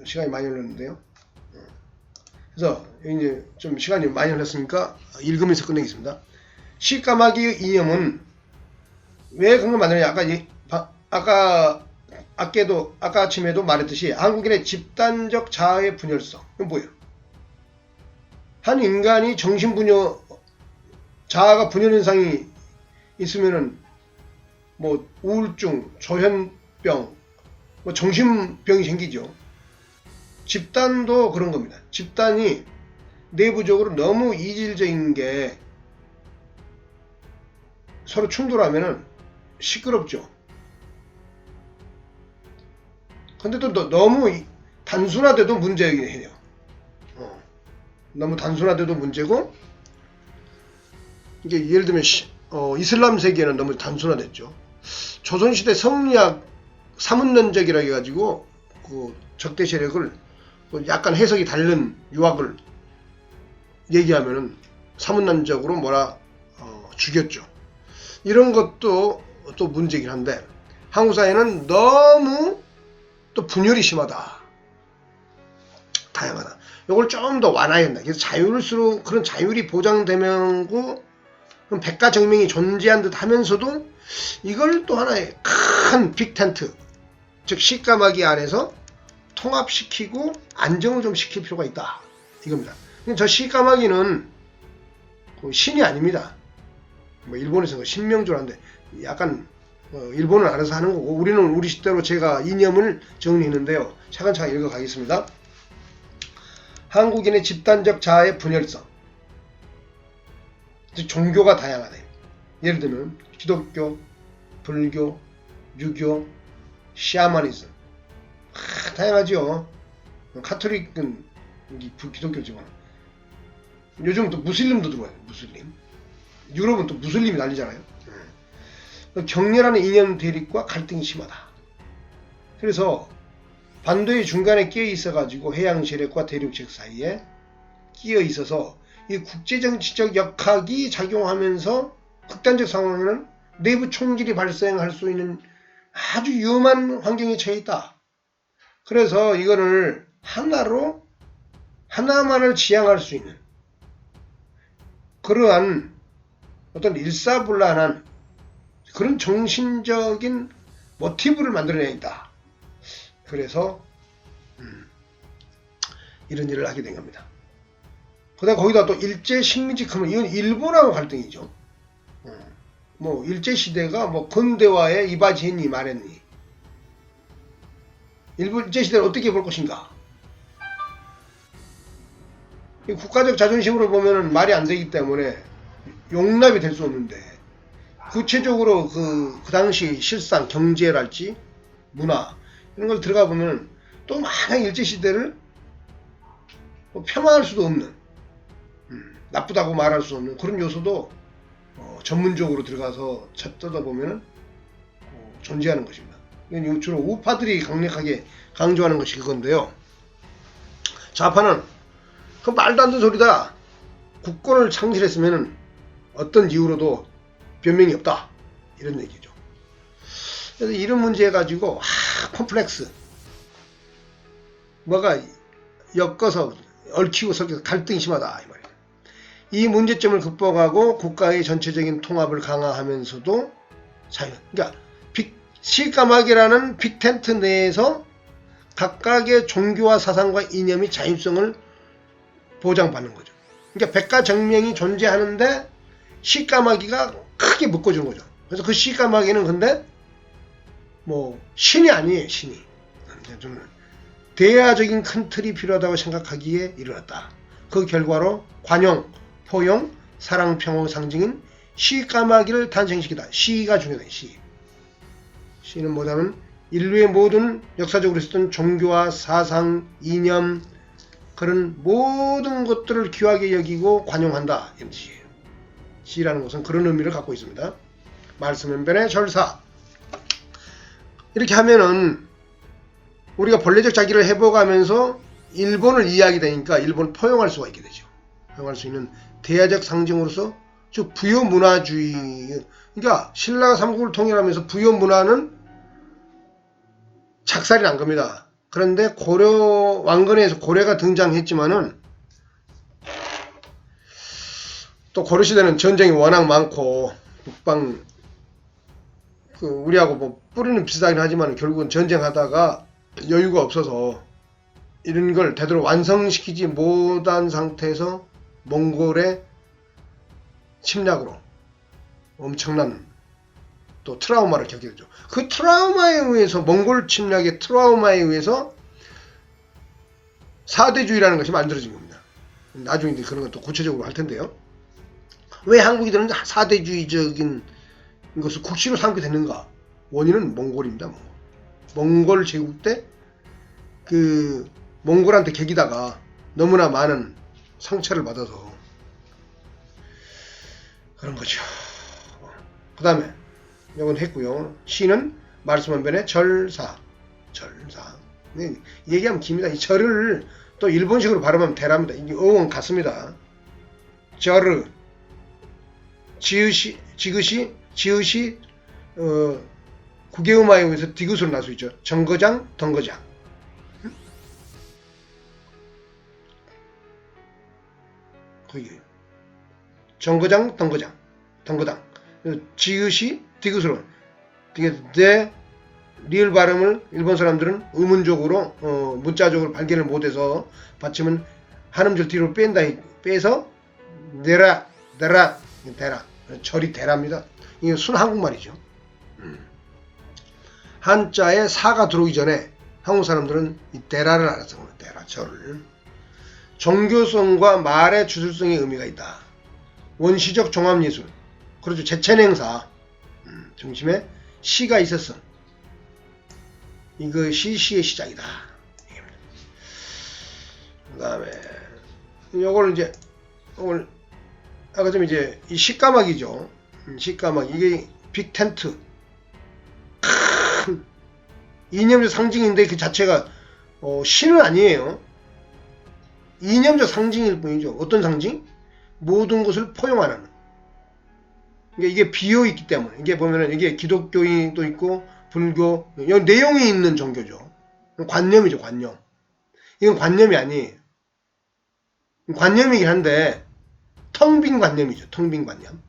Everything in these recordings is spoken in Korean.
시간이 많이 흘렀는데요. 그래서 이제 좀 시간이 많이 흘렀으니까 읽으면서 끝내겠습니다. 시까마귀의 이념은 왜 그런 걸 만드느냐. 아까 아침에도 말했듯이 한국인의 집단적 자아의 분열성. 이건 뭐예요? 한 인간이 자아가 분열 현상이 있으면은 뭐 우울증, 조현병, 뭐 정신병이 생기죠. 집단도 그런 겁니다. 집단이 내부적으로 너무 이질적인 게 서로 충돌하면은 시끄럽죠. 근데 또 너무 단순화돼도 문제이긴 해요. 너무 단순화돼도 문제고, 이게 예를 들면 이슬람 세계는 너무 단순화됐죠. 조선시대 성리학 사문론적이라 해가지고 그 적대 세력을 약간 해석이 다른 유학을 얘기하면은 사문론적으로 죽였죠. 이런 것도 또 문제긴 한데, 한국 사회는 너무 또 분열이 심하다. 다양하다. 이걸 좀 더 완화해야 한다. 그래서 자율수록 그런 자율이 보장되면고 그럼 백가정명이 존재한 듯 하면서도 이걸 또 하나의 큰 빅텐트, 즉 시까마귀 안에서 통합시키고 안정을 좀 시킬 필요가 있다. 이겁니다. 저 시까마귀는 신이 아닙니다. 뭐 일본에서 신명조라는데 약간 일본은 알아서 하는 거고, 우리는 우리 식대로 제가 이념을 정리했는데요. 차근차근 읽어가겠습니다. 한국인의 집단적 자아의 분열성. 종교가 다양하다. 예를 들면 기독교, 불교, 유교, 샤머니즘. 다양하죠. 카톨릭은 기독교지만 요즘 또 무슬림도 들어와요. 무슬림. 유럽은 또 무슬림이 난리잖아요. 격렬한 이념 대립과 갈등이 심하다. 그래서 반도의 중간에 끼어 있어 가지고 해양 세력과 대륙 지역 사이에 끼어 있어서 이 국제정치적 역학이 작용하면서 극단적 상황에는 내부 총질이 발생할 수 있는 아주 위험한 환경에 처해 있다. 그래서 이거를 하나만을 지향할 수 있는 그러한 어떤 일사불란한 그런 정신적인 모티브를 만들어내야 있다. 그래서 이런 일을 하게 된 겁니다. 그다음 거기다 또 일제 식민지하면 이건 일본하고 갈등이죠. 뭐 일제 시대가 뭐 근대화에 이바지했니 말했니. 일제 시대를 어떻게 볼 것인가. 국가적 자존심으로 보면은 말이 안 되기 때문에 용납이 될 수 없는데, 구체적으로 그 당시 실상 경제랄지 문화 이런 걸 들어가 보면 또 마냥 일제 시대를 폄하할 수도 없는, 나쁘다고 말할 수 없는 그런 요소도 전문적으로 들어가서 뜯어보면 존재하는 것입니다. 이건 주로 우파들이 강력하게 강조하는 것이 그건데요. 좌파는 그 말도 안 되는 소리다. 국권을 창실했으면 어떤 이유로도 변명이 없다. 이런 얘기죠. 그래서 이런 문제 가지고 컴플렉스, 뭐가 엮어서 얽히고 섞여서 갈등이 심하다 이 말이에요. 이 문제점을 극복하고 국가의 전체적인 통합을 강화하면서도 자유. 그러니까 시까마귀라는 빅텐트 내에서 각각의 종교와 사상과 이념이 자율성을 보장받는 거죠. 그러니까 백가정명이 존재하는데 시까마귀가 크게 묶어주는 거죠. 그래서 그 시까마귀는 근데 뭐 신이 아니에요. 신이. 저는 대화적인 큰 틀이 필요하다고 생각하기에 일어났다. 그 결과로 관용, 포용, 사랑, 평화의 상징인 시까마귀를 탄생시키다. 시가 중요하다. 시는 뭐냐면 인류의 모든 역사적으로 있었던 종교와 사상, 이념, 그런 모든 것들을 귀하게 여기고 관용한다. 이런 뜻이에요. 시라는 것은 그런 의미를 갖고 있습니다. 말씀변변의 절사. 이렇게 하면은 우리가 본래적 자기를 회복하면서 일본을 이해하게 되니까 일본을 포용할 수가 있게 되죠. 포용할 수 있는 대화적 상징으로서 즉 부여문화주의. 그러니까 신라가 삼국을 통일하면서 부여문화는 착살이 난 겁니다. 그런데 고려 왕건에서 고려가 등장했지만은 또 고려 시대는 전쟁이 워낙 많고 북방 우리하고 뭐 뿌리는 비슷하긴 하지만 결국은 전쟁하다가 여유가 없어서 이런 걸 되도록 완성시키지 못한 상태에서 몽골의 침략으로 엄청난 또 트라우마를 겪게 되죠. 그 트라우마에 의해서 몽골 침략의 트라우마에 의해서 사대주의라는 것이 만들어진 겁니다. 나중에 이제 그런 건 또 구체적으로 할 텐데요. 왜 한국이들은 사대주의적인 것을 국시로 삼게 됐는가? 원인은 몽골입니다. 몽골 제국 때 그 몽골한테 개기다가 너무나 많은 상처를 받아서 그런 거죠. 그 다음에 이건 했고요. 시는 말씀한 변에 절사. 얘기하면 깁니다. 이 절을 또 일본식으로 발음하면 대랍니다. 이게 어원 같습니다. 절을 지읒이 구개음화에 의해서 디귿으로 날 수 있죠. 정거장, 덩거장. 거기 정거장, 덩거장. 지읒이 디귿으로. 내 리을 발음을 일본 사람들은 의문적으로 문자적으로 발견을 못해서 받침은 한음절 뒤로 빼서 내라 대라 절이 대랍니다. 이게 순 한국말이죠. 한자에 사가 들어오기 전에 한국 사람들은 이 대라를 알았던 거예요. 대라 절을. 종교성과 말의 주술성의 의미가 있다. 원시적 종합예술. 그렇죠. 제천행사 중심에 시가 있었어. 이것이 시의 시작이다. 그 다음에 요걸 이제 아까 좀 이제 이 식가막이죠. 식가막 이게 빅텐트 큰 이념적 상징인데 그 자체가 신은 아니에요. 이념적 상징일 뿐이죠. 어떤 상징? 모든 것을 포용하는. 이게 비어 있기 때문에 이게 보면은 이게 기독교인도 있고 불교 내용이 있는 종교죠. 관념이죠. 관념. 이건 관념이 아니에요. 관념이긴 한데 텅 빈 관념이죠. 텅 빈 관념.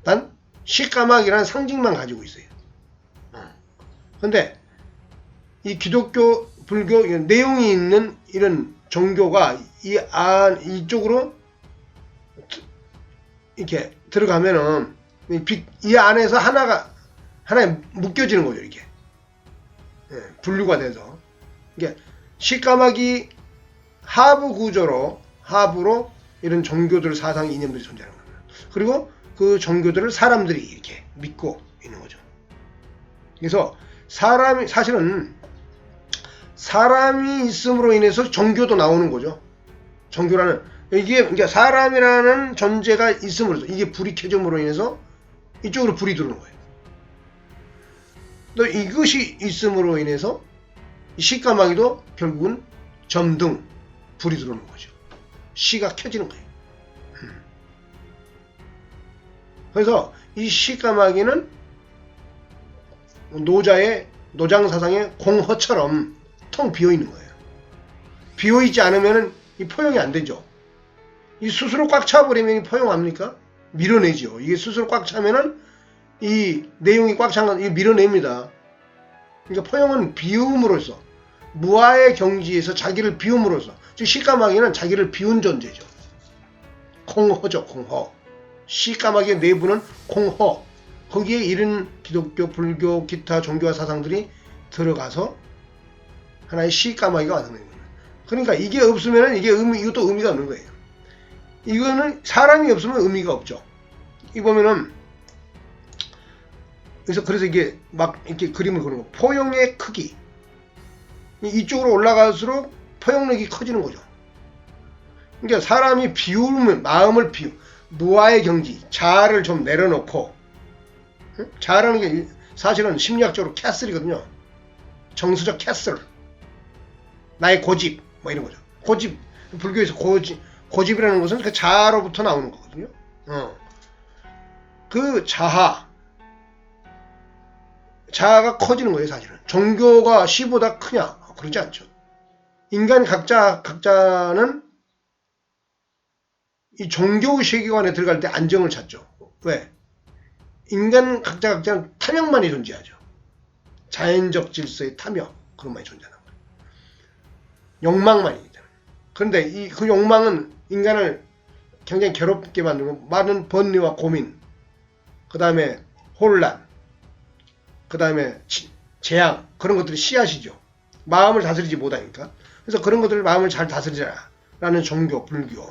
단 식가막이라는 상징만 가지고 있어요. 근데 이 기독교, 불교 내용이 있는 이런 종교가 이쪽으로 이렇게 들어가면은 이 안에서 하나에 묶여지는 거죠. 이게 분류가 돼서 이게 식가막이 하부로 이런 종교들 사상 이념들이 존재하는 겁니다. 그리고 그 종교들을 사람들이 이렇게 믿고 있는 거죠. 그래서 사실은 사람이 있음으로 인해서 종교도 나오는 거죠. 종교라는 이게 그러니까 사람이라는 존재가 있음으로써 이게 불이 켜짐으로 인해서 이쪽으로 불이 들어오는 거예요. 또 이것이 있음으로 인해서 이 식가마귀도 결국은 점등 불이 들어오는 거죠. 시가 켜지는 거예요. 그래서 이 식가마귀는 노장 사상의 공허처럼 텅 비어 있는 거예요. 비어 있지 않으면 이 포용이 안 되죠. 이 스스로 꽉 차버리면 포용합니까? 밀어내죠. 이게 스스로 꽉 차면은 이 내용이 꽉 찬 건 이게 밀어냅니다. 그러니까 포용은 비움으로써 무아의 경지에서 자기를 비움으로써 즉 식가마귀는 자기를 비운 존재죠. 공허죠. 공허. 식가마귀의 내부는 공허. 거기에 이런 기독교, 불교, 기타 종교와 사상들이 들어가서 하나의 식가마귀가 완성되는 거예요. 그러니까 이게 없으면 이것도 의미가 없는 거예요. 이거는 사람이 없으면 의미가 없죠. 이 보면은 그래서 이게 막 이렇게 그림을 그리는 거. 포용의 크기. 이쪽으로 올라갈수록 포용력이 커지는 거죠. 그러니까 사람이 비우면 마음을 무아의 경지, 자아를 좀 내려놓고 자아라는 게 사실은 심리학적으로 캐슬이거든요. 정서적 캐슬. 나의 고집 뭐 이런 거죠. 고집 불교에서 고집이라는 것은 그 자아로부터 나오는 거거든요. 그 자아가 커지는 거예요. 사실은 종교가 시보다 크냐 그러지 않죠. 인간 각자는 이 종교 세계관에 들어갈 때 안정을 찾죠. 왜? 인간 각자는 탐욕만이 존재하죠. 자연적 질서의 탐욕, 그런 많이 존재하는 거예요. 욕망만이기 때문에. 그런데 그 욕망은 인간을 굉장히 괴롭게 만들고 많은 번뇌와 고민, 그 다음에 혼란, 그 다음에 재앙, 그런 것들이 씨앗이죠. 마음을 다스리지 못하니까. 그래서 그런 것들을 마음을 잘 다스리라 라는 종교, 불교.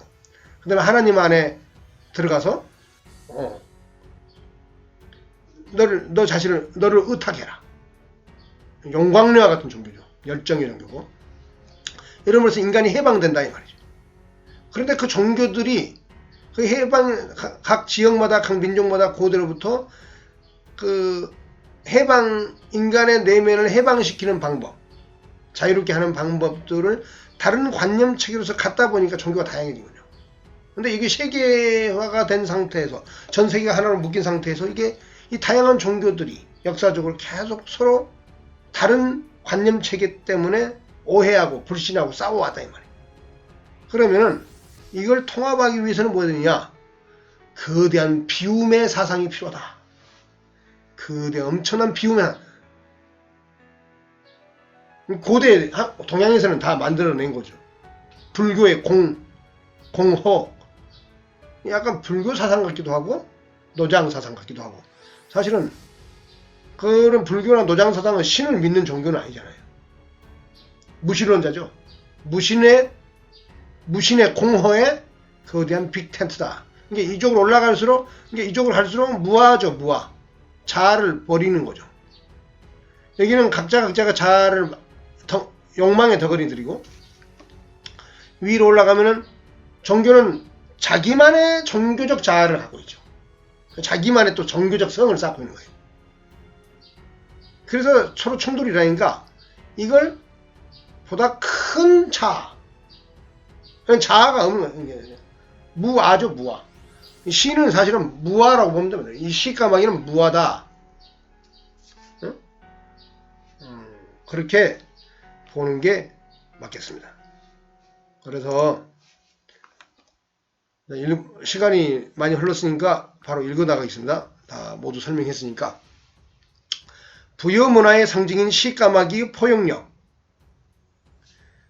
그 다음에 하나님 안에 들어가서 너 자신을, 너를 의탁해라. 영광로와 같은 종교죠. 열정의 종교고. 이러면서 인간이 해방된다 이 말이죠. 그런데 그 종교들이 그 각 지역마다, 각 민족마다 고대로부터 그 인간의 내면을 해방시키는 방법, 자유롭게 하는 방법들을 다른 관념 체계로서 갖다 보니까 종교가 다양해진 거죠. 근데 이게 세계화가 된 상태에서, 전 세계가 하나로 묶인 상태에서 이게 이 다양한 종교들이 역사적으로 계속 서로 다른 관념 체계 때문에 오해하고 불신하고 싸워왔다 이 말이에요. 그러면은 이걸 통합하기 위해서는 뭐가 되느냐? 거대한 비움의 사상이 필요하다. 거대한 엄청난 비움의 고대 동양에서는 다 만들어낸 거죠. 불교의 공호, 약간 불교 사상 같기도 하고 노장 사상 같기도 하고. 사실은 그런 불교나 노장 사상은 신을 믿는 종교는 아니잖아요. 무신론자죠. 무신의 공허의 거대한 빅텐트다. 이게 이쪽으로 올라갈수록, 이쪽으로 갈수록 무아죠, 무아. 자아를 버리는 거죠. 여기는 각자가 자아를 욕망의 덩어리 들이고, 위로 올라가면은 종교는 자기만의 종교적 자아를 갖고 있죠. 자기만의 또 종교적 성을 쌓고 있는 거예요. 그래서 서로 충돌이라니까 이걸 보다 큰 자아, 자아가 없는 거예요. 무아죠, 무아. 시는 사실은 무아라고 보면 됩니다. 이 시까마귀는 무아다. 응? 그렇게 보는 게 맞겠습니다. 그래서 시간이 많이 흘렀으니까 바로 읽어 나가겠습니다. 다 모두 설명했으니까. 부여 문화의 상징인 시까마귀의 포용력.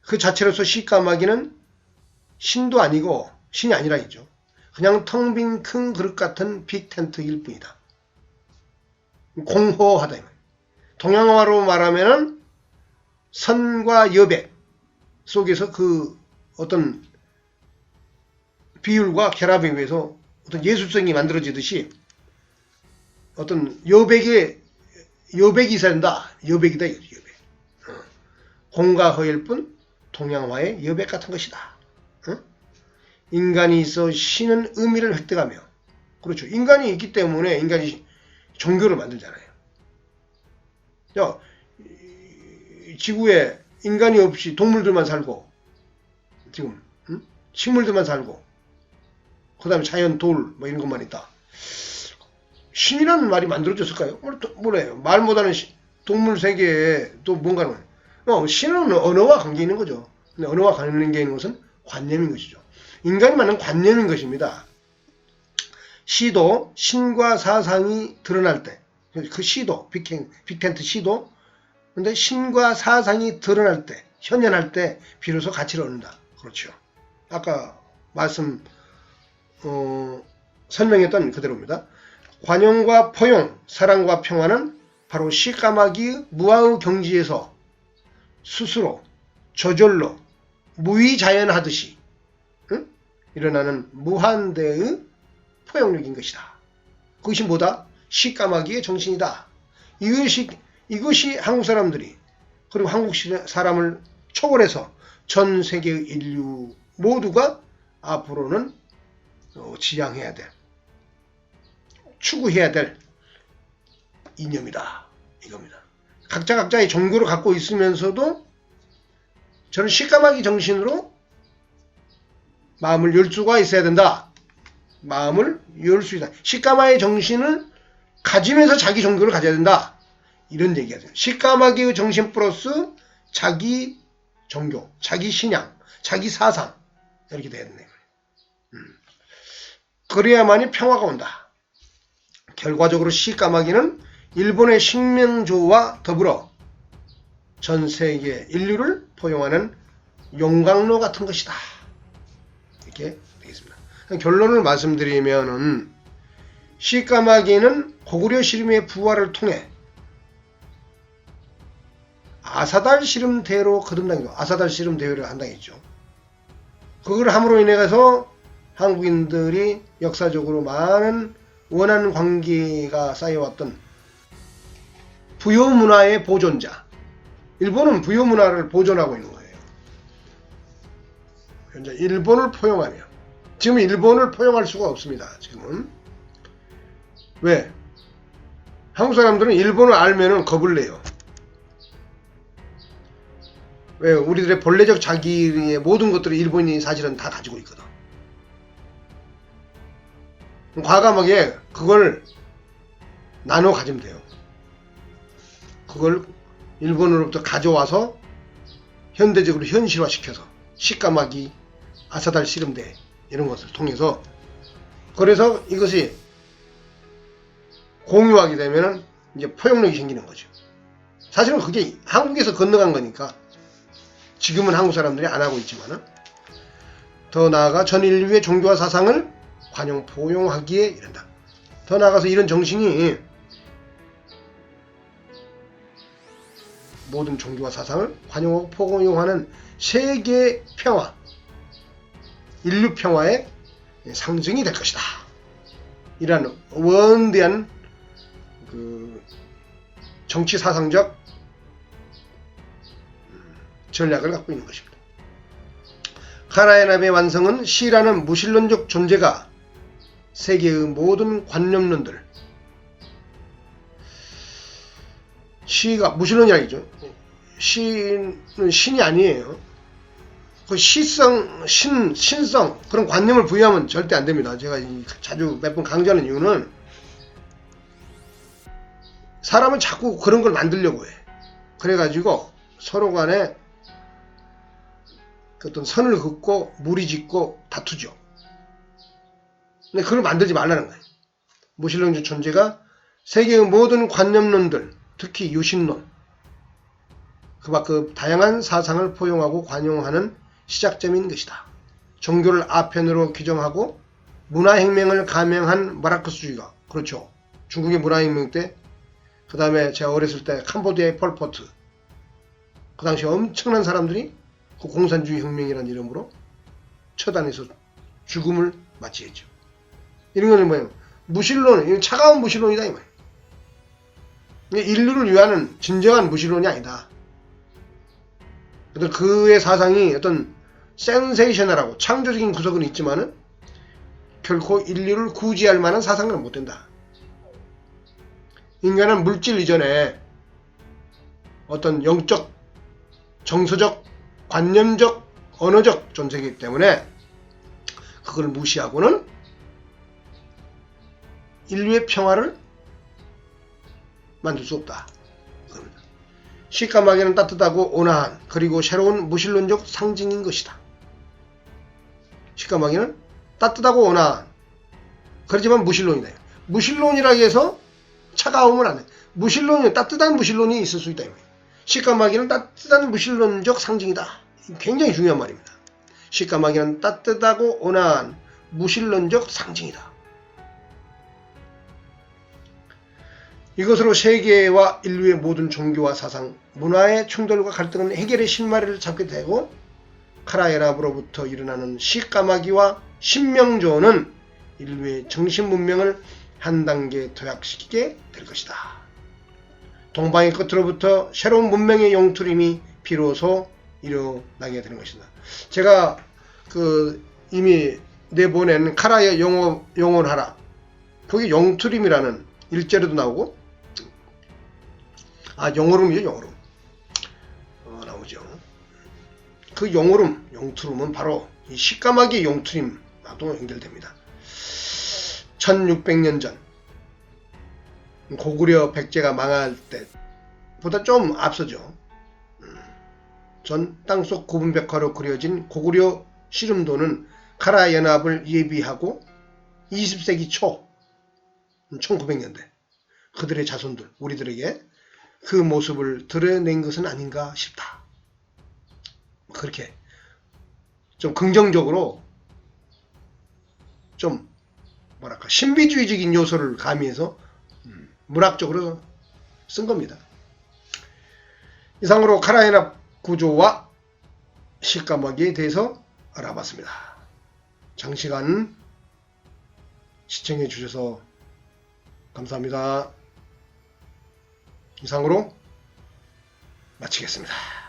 그 자체로서 시까마귀는 신도 아니고 신이 아니라 있죠. 그냥 텅 빈 큰 그릇 같은 빅 텐트일 뿐이다. 공허하다. 동양화로 말하면은 선과 여백 속에서 그 어떤 비율과 결합에 의해서 어떤 예술성이 만들어지듯이 어떤 여백이 있어야 된다. 여백이다. 여백. 공과 허일 뿐 동양화의 여백 같은 것이다. 인간이 있어 신은 의미를 획득하며, 그렇죠. 인간이 있기 때문에 인간이 종교를 만들잖아요. 지구에 인간이 없이 동물들만 살고, 지금 식물들만 살고, 그 다음에 자연, 돌, 뭐 이런 것만 있다. 신이라는 말이 만들어졌을까요? 뭐래요? 말보다는 동물 세계에 또 뭔가는, 신은 언어와 관계 있는 거죠. 근데 언어와 관계 있는 것은 관념인 것이죠. 인간이 만든 관념인 것입니다. 시도, 신과 사상이 드러날 때, 그 시도, 빅텐트 시도, 근데 신과 사상이 드러날 때, 현현할 때 비로소 가치를 얻는다. 그렇죠. 아까 설명했던 그대로입니다. 관용과 포용, 사랑과 평화는 바로 시까마귀의 무아의 경지에서 스스로 저절로 무의자연하듯이 일어나는 무한대의 포용력인 것이다. 그것이 뭐다? 시까마귀의 정신이다. 이것이 한국 사람들이, 그리고 한국 사람을 초월해서 전 세계 인류 모두가 앞으로는 지향해야 될, 추구해야 될 이념이다. 이겁니다. 각자의 종교를 갖고 있으면서도 저는 시까마귀 정신으로 마음을 열 수가 있어야 된다. 마음을 열 수 있다. 시까마귀의 정신을 가지면서 자기 종교를 가져야 된다. 이런 얘기가 돼요. 시까마귀의 정신 플러스 자기 종교, 자기 신앙, 자기 사상 이렇게 돼야 되네. 그래야만이 평화가 온다. 결과적으로 시까마귀는 일본의 식명조와 더불어 전 세계 인류를 포용하는 용광로 같은 것이다. 이렇게 되겠습니다. 결론을 말씀드리면은 시까마귀는 고구려 시름의 부활을 통해 아사달 시름대로 거듭나기도, 아사달 시름대회를 한다겠죠. 그걸 함으로 인해서 한국인들이 역사적으로 많은 원한 관계가 쌓여왔던 부여문화의 보존자, 일본은 부여문화를 보존하고 있는 거예요. 현재 일본을 포용하며, 지금 일본을 포용할 수가 없습니다. 지금은. 왜? 한국 사람들은 일본을 알면은 겁을 내요. 왜? 우리들의 본래적 자기의 모든 것들을 일본이 사실은 다 가지고 있거든. 과감하게 그걸 나눠 가지면 돼요. 그걸 일본으로부터 가져와서 현대적으로 현실화시켜서 시까마귀, 아사달 씨름대 이런 것을 통해서, 그래서 이것이 공유하게 되면은 이제 포용력이 생기는 거죠. 사실은 그게 한국에서 건너간 거니까 지금은 한국 사람들이 안 하고 있지만은, 더 나아가 전 인류의 종교와 사상을 관용 포용하기에 이른다. 더 나아가서 이런 정신이 모든 종교와 사상을 관용하고 포용하는 세계 평화, 인류 평화의 상징이 될 것이다. 이러한 원대한 그 정치 사상적 전략을 갖고 있는 것입니다. 카라얀압의 완성은 시라는 무신론적 존재가 세계의 모든 관념론들, 시가 무신론이라죠. 시는 신이 아니에요. 그 시성, 신성 그런 관념을 부여하면 절대 안 됩니다. 제가 자주 몇 번 강조하는 이유는 사람은 자꾸 그런 걸 만들려고 해. 그래가지고 서로 간에 어떤 선을 긋고 무리짓고 다투죠. 근데 그걸 만들지 말라는 거예요. 무신론적 존재가 세계의 모든 관념론들, 특히 유신론, 그 다양한 사상을 포용하고 관용하는 시작점인 것이다. 종교를 아편으로 규정하고 문화혁명을 감행한 마르크스주의가, 그렇죠. 중국의 문화혁명 때, 그 다음에 제가 어렸을 때 캄보디아의 폴포트, 그 당시 엄청난 사람들이 그 공산주의 혁명이라는 이름으로 처단해서 죽음을 맞이했죠. 이런 거는 뭐예요? 무신론, 이건 차가운 무신론이다 이 말이에요. 인류를 위하는 진정한 무신론이 아니다. 어떤 그의 사상이 어떤 센세이셔널하고 창조적인 구석은 있지만은 결코 인류를 구제할 만한 사상은 못 된다. 인간은 물질 이전에 어떤 영적, 정서적, 관념적, 언어적 존재이기 때문에 그걸 무시하고는 인류의 평화를 만들 수 없다. 시까마귀는 따뜻하고 온화한 그리고 새로운 무신론적 상징인 것이다. 시까마귀는 따뜻하고 온화한, 그렇지만 무신론이다. 무신론이라고 해서 차가움은 안 해. 무신론이, 따뜻한 무신론이 있을 수 있다. 시까마귀는 따뜻한 무신론적 상징이다. 굉장히 중요한 말입니다. 시까마귀는 따뜻하고 온화한 무신론적 상징이다. 이것으로 세계와 인류의 모든 종교와 사상, 문화의 충돌과 갈등은 해결의 실마리를 잡게 되고, 카라얀압으로부터 일어나는 시까마귀와 신명조는 인류의 정신 문명을 한 단계 도약시키게 될 것이다. 동방의 끝으로부터 새로운 문명의 용투림이 비로소 일어나게 되는 것이다. 제가 이미 내보낸 카라의 영원하라, 거기 용투림이라는 일제로도 나오고, 영어룸이죠, 영어룸. 나오죠. 그 영어룸, 용투룸은 바로 이 시까마귀 용투림과도 연결됩니다. 1600년 전, 고구려 백제가 망할 때보다 좀 앞서죠. 전 땅속 고분백화로 그려진 고구려 씨름도는 카라 연합을 예비하고 20세기 초 1900년대 그들의 자손들 우리들에게 그 모습을 드러낸 것은 아닌가 싶다. 그렇게 좀 긍정적으로 좀 뭐랄까 신비주의적인 요소를 가미해서 문학적으로 쓴 겁니다. 이상으로 카라 연합 구조와 식감하기에 대해서 알아봤습니다. 장시간 시청해 주셔서 감사합니다. 이상으로 마치겠습니다.